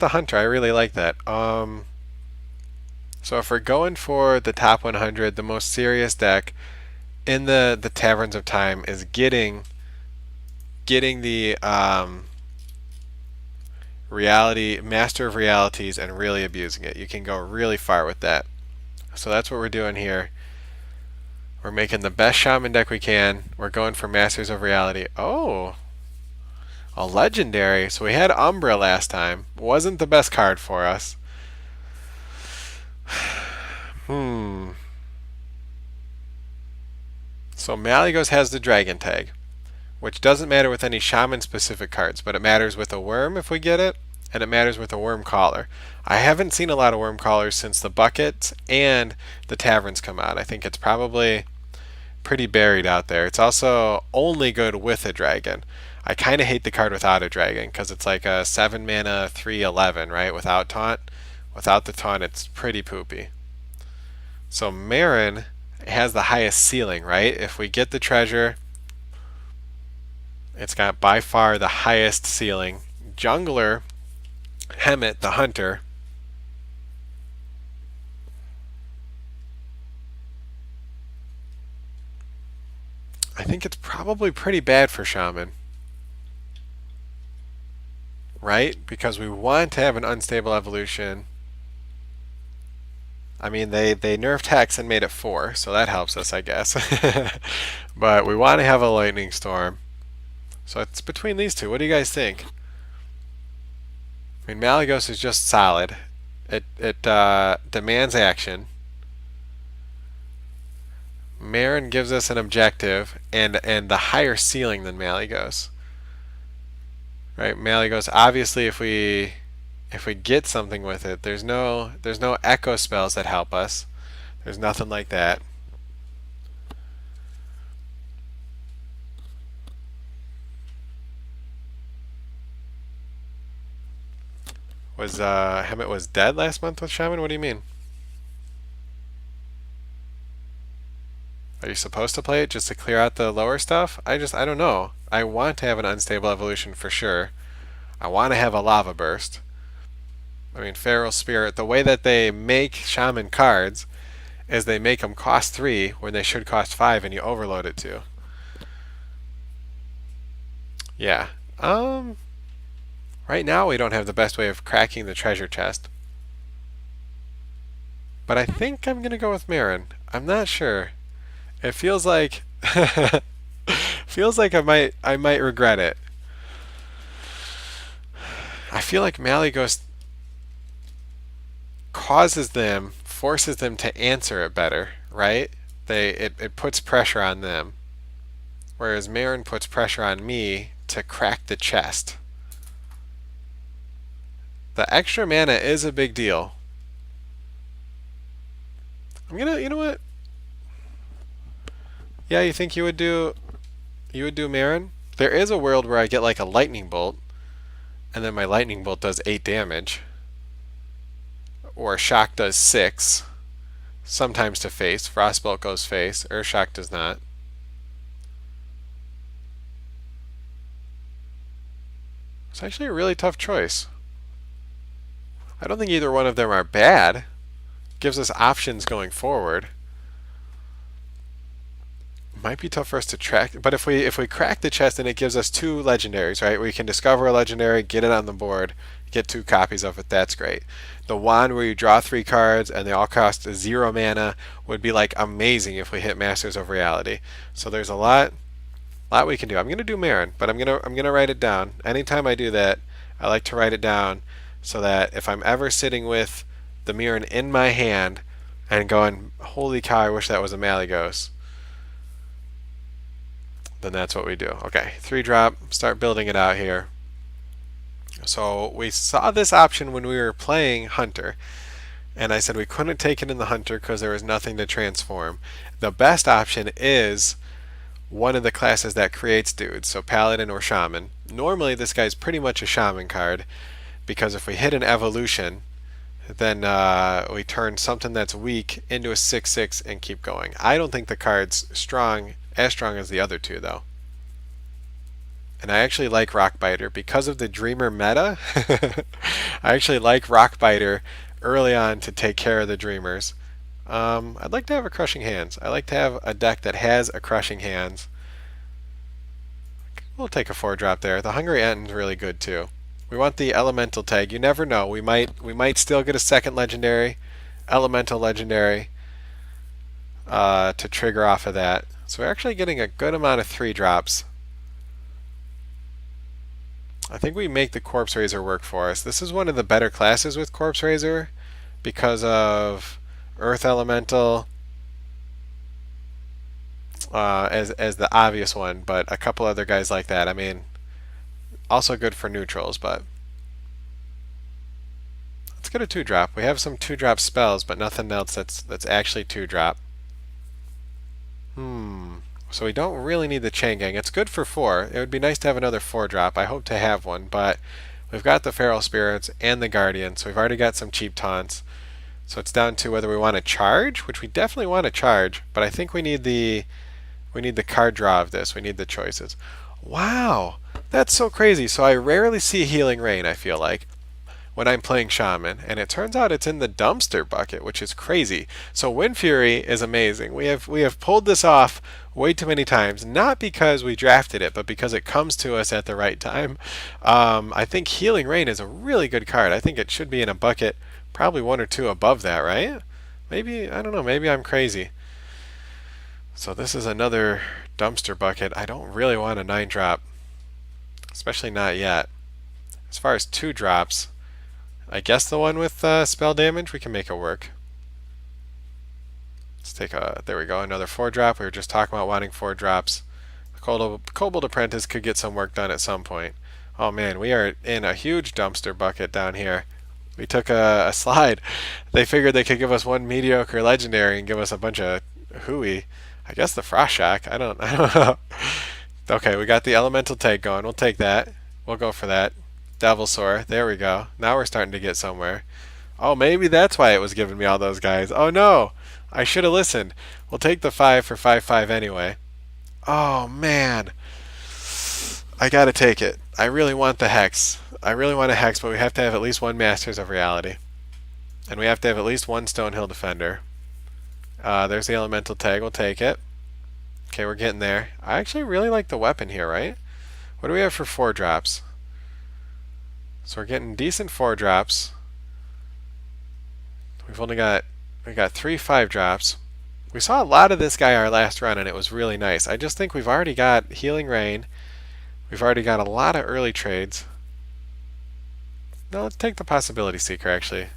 the Hunter. I really like that. So if we're going for the top 100, the most serious deck in the Taverns of Time is getting the reality master of realities and really abusing it. You can go really far with that. So that's what we're doing here. We're making the best shaman deck we can. We're going for masters of reality. Oh, a legendary. So we had Umbra last time. Wasn't the best card for us. Hmm. So Malygos has the dragon tag, which doesn't matter with any shaman specific cards, but it matters with a worm if we get it, and it matters with a worm caller. I haven't seen a lot of worm callers since the buckets and the taverns come out. I think it's probably pretty buried out there. It's also only good with a dragon. I kind of hate the card without a dragon because it's like a 7 mana 3/11, right? Without taunt. Without the taunt, it's pretty poopy. So Marin has the highest ceiling, right? If we get the treasure, it's got by far the highest ceiling. Jungler, Hemet, the hunter. I think it's probably pretty bad for Shaman, right? Because we want to have an unstable evolution. I mean, they nerfed Hex and made it 4, so that helps us, I guess. But we want to have a lightning storm. So it's between these two. What do you guys think? I mean, Malygos is just solid. It demands action. Marin gives us an objective and the higher ceiling than Malygos. Right? Malygos, obviously, if we get something with it, there's no echo spells that help us. There's nothing like that. Was Hemet was dead last month with Shaman? What do you mean? Are you supposed to play it just to clear out the lower stuff? I don't know. I want to have an unstable evolution for sure. I want to have a lava burst. I mean, Feral Spirit, the way that they make Shaman cards is they make them cost 3 when they should cost 5 and you overload it to. Yeah. Right now we don't have the best way of cracking the treasure chest. But I think I'm going to go with Marin. I'm not sure. It feels like feels like I might regret it. I feel like Malygos forces them to answer it better, right? It puts pressure on them. Whereas Marin puts pressure on me to crack the chest. The extra mana is a big deal. You know what? Yeah, you think you would do Marin? There is a world where I get like a lightning bolt, and then my lightning bolt does 8 damage. Or shock does 6. Sometimes to face. Frostbolt goes face. Shock does not. It's actually a really tough choice. I don't think either one of them are bad. Gives us options going forward. Might be tough for us to track, but if we crack the chest and it gives us 2 legendaries, right? We can discover a legendary, get it on the board, get 2 copies of it. That's great. The wand where you draw 3 cards and they all cost 0 mana would be like amazing if we hit Masters of Reality. So there's a lot we can do. I'm gonna do Marin, but I'm gonna write it down. Anytime I do that, I like to write it down so that if I'm ever sitting with the Marin in my hand and going, holy cow, I wish that was a Malygos, then that's what we do. Okay, 3-drop, start building it out here. So we saw this option when we were playing Hunter, and I said we couldn't take it in the Hunter because there was nothing to transform. The best option is one of the classes that creates dudes, so Paladin or Shaman. Normally this guy's pretty much a Shaman card, because if we hit an evolution, then we turn something that's weak into a 6/6 and keep going. I don't think the card's as strong as the other two, though. And I actually like Rockbiter because of the Dreamer meta. I actually like Rockbiter early on to take care of the Dreamers. I'd like to have a Crushing Hands. I like to have a deck that has a Crushing Hands. We'll take a 4-drop there. The Hungry Enten's really good too. We want the Elemental tag. You never know. We might still get a second legendary, Elemental legendary, to trigger off of that. So we're actually getting a good amount of 3-drops. I think we make the Corpse Raiser work for us. This is one of the better classes with Corpse Raiser because of Earth Elemental as the obvious one, but a couple other guys like that. I mean, also good for neutrals, but let's get a 2-drop. We have some 2-drop spells, but nothing else that's actually 2-drop. So we don't really need the Chain Gang. It's good for 4. It would be nice to have another 4-drop. I hope to have one, but we've got the Feral Spirits and the Guardian, so we've already got some cheap taunts. So it's down to whether we want to charge, which we definitely want to charge, but I think we need the card draw of this. We need the choices. Wow, that's so crazy. So I rarely see Healing Rain, I feel like, when I'm playing Shaman, and it turns out it's in the dumpster bucket, which is crazy. So Wind Fury is amazing. We have pulled this off way too many times, not because we drafted it, but because it comes to us at the right time. I think Healing Rain is a really good card. I think it should be in a bucket, probably 1 or 2 above that, right? Maybe, I don't know, maybe I'm crazy. So this is another dumpster bucket. I don't really want a 9-drop, especially not yet. As far as 2-drops, I guess the one with spell damage, we can make it work. Let's take there we go, another 4-drop. We were just talking about wanting 4-drops. The Kobold Apprentice could get some work done at some point. Oh man, we are in a huge dumpster bucket down here. We took a slide. They figured they could give us one mediocre legendary and give us a bunch of hooey. I guess the Frost Shock. I don't know. Okay, we got the Elemental tag going. We'll take that. We'll go for that. Devilsaur. There we go. Now we're starting to get somewhere. Oh, maybe that's why it was giving me all those guys. Oh no! I should have listened. We'll take the 5 for 5/5 anyway. Oh man. I gotta take it. I really want the Hex. I really want a Hex, but we have to have at least 1 Masters of Reality. And we have to have at least 1 Stonehill Defender. There's the Elemental tag. We'll take it. Okay, we're getting there. I actually really like the weapon here, right? What do we have for 4-drops? So we're getting decent 4-drops. We got 3 5-drops. We saw a lot of this guy our last run, and it was really nice. I just think we've already got Healing Rain. We've already got a lot of early trades. No, let's take the Possibility Seeker, actually.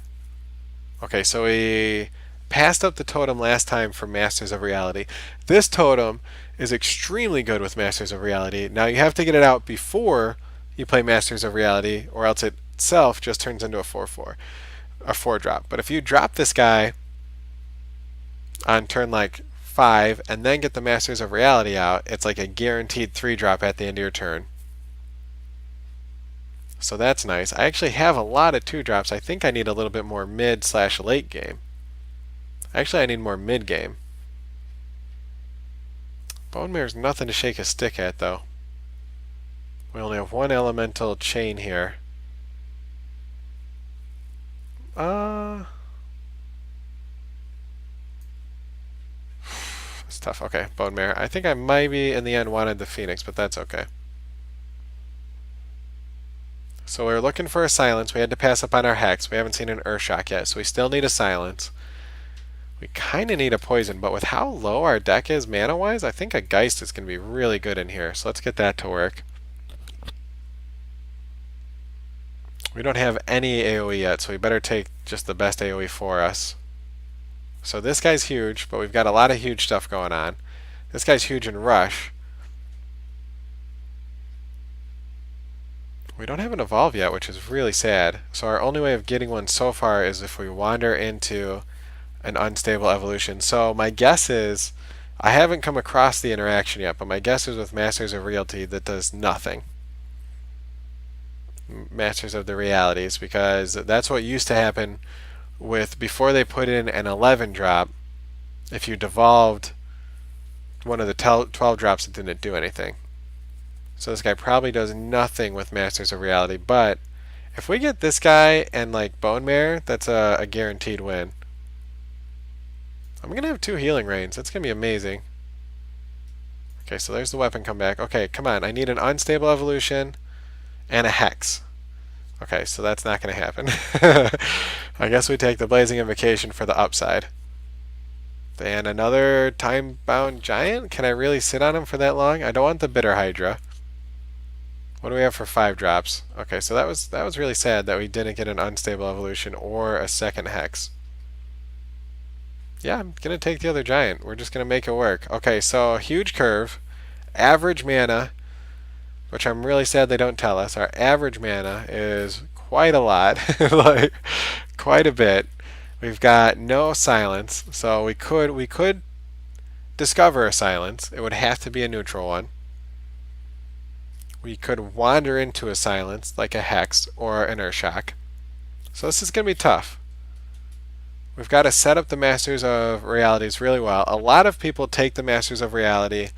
Okay, so we passed up the totem last time for Masters of Reality. This totem is extremely good with Masters of Reality. Now you have to get it out before you play Masters of Reality, or else it itself just turns into a 4/4, a 4-drop. But if you drop this guy on turn like 5 and then get the Masters of Reality out, it's like a guaranteed 3-drop at the end of your turn. So that's nice. I actually have a lot of 2-drops. I think I need a little bit more mid/late game. Actually, I need more mid game. Bone Mare's nothing to shake a stick at, though. We only have 1 elemental chain here. It's tough. Okay, Bone Mare. I think I maybe in the end wanted the Phoenix, but that's okay. So we were looking for a silence. We had to pass up on our Hex. We haven't seen an Earthshock yet, so we still need a silence. We kind of need a poison, but with how low our deck is mana-wise, I think a Geist is going to be really good in here. So let's get that to work. We don't have any AoE yet, so we better take just the best AoE for us. So this guy's huge, but we've got a lot of huge stuff going on. This guy's huge in Rush. We don't have an Evolve yet, which is really sad. So our only way of getting one so far is if we wander into an unstable evolution. So my guess is, I haven't come across the interaction yet, but my guess is with Masters of Realty that does nothing. Masters of the Realities, because that's what used to happen with before they put in an 11-drop. If you devolved one of the 12 drops, it didn't do anything. So this guy probably does nothing with Masters of Reality, but if we get this guy and like Bone Mare, that's a guaranteed win. I'm going to have 2 healing rains. That's going to be amazing. Okay, so there's the weapon comeback. Okay, come on. I need an unstable evolution and a hex. Okay, so that's not going to happen. I guess we take the Blazing Invocation for the upside. And another time-bound giant? Can I really sit on him for that long? I don't want the Bitter Hydra. What do we have for 5 drops? Okay, so that was really sad that we didn't get an unstable evolution or a second hex. Yeah, I'm gonna take the other giant. We're just gonna make it work. Okay, so huge curve, average mana, which I'm really sad they don't tell us. Our average mana is quite a lot, like quite a bit. We've got no silence, so we could discover a silence. It would have to be a neutral one. We could wander into a silence like a hex or an Urshock. So this is gonna be tough. We've got to set up the Masters of Realities really well. A lot of people take the Masters of Reality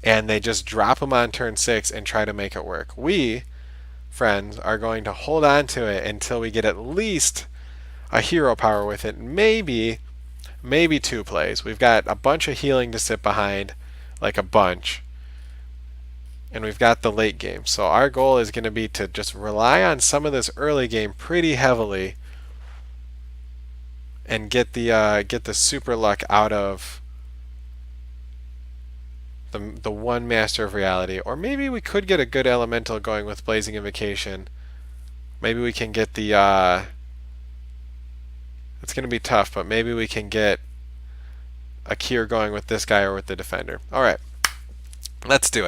and they just drop them on turn 6 and try to make it work. We, friends, are going to hold on to it until we get at least a hero power with it. Maybe 2 plays. We've got a bunch of healing to sit behind, like a bunch. And we've got the late game. So our goal is going to be to just rely on some of this early game pretty heavily and get the super luck out of the one Master of Reality. Or maybe we could get a good elemental going with Blazing Invocation. Maybe we can get the it's going to be tough, but maybe we can get a cure going with this guy or with the defender. Alright, let's do it.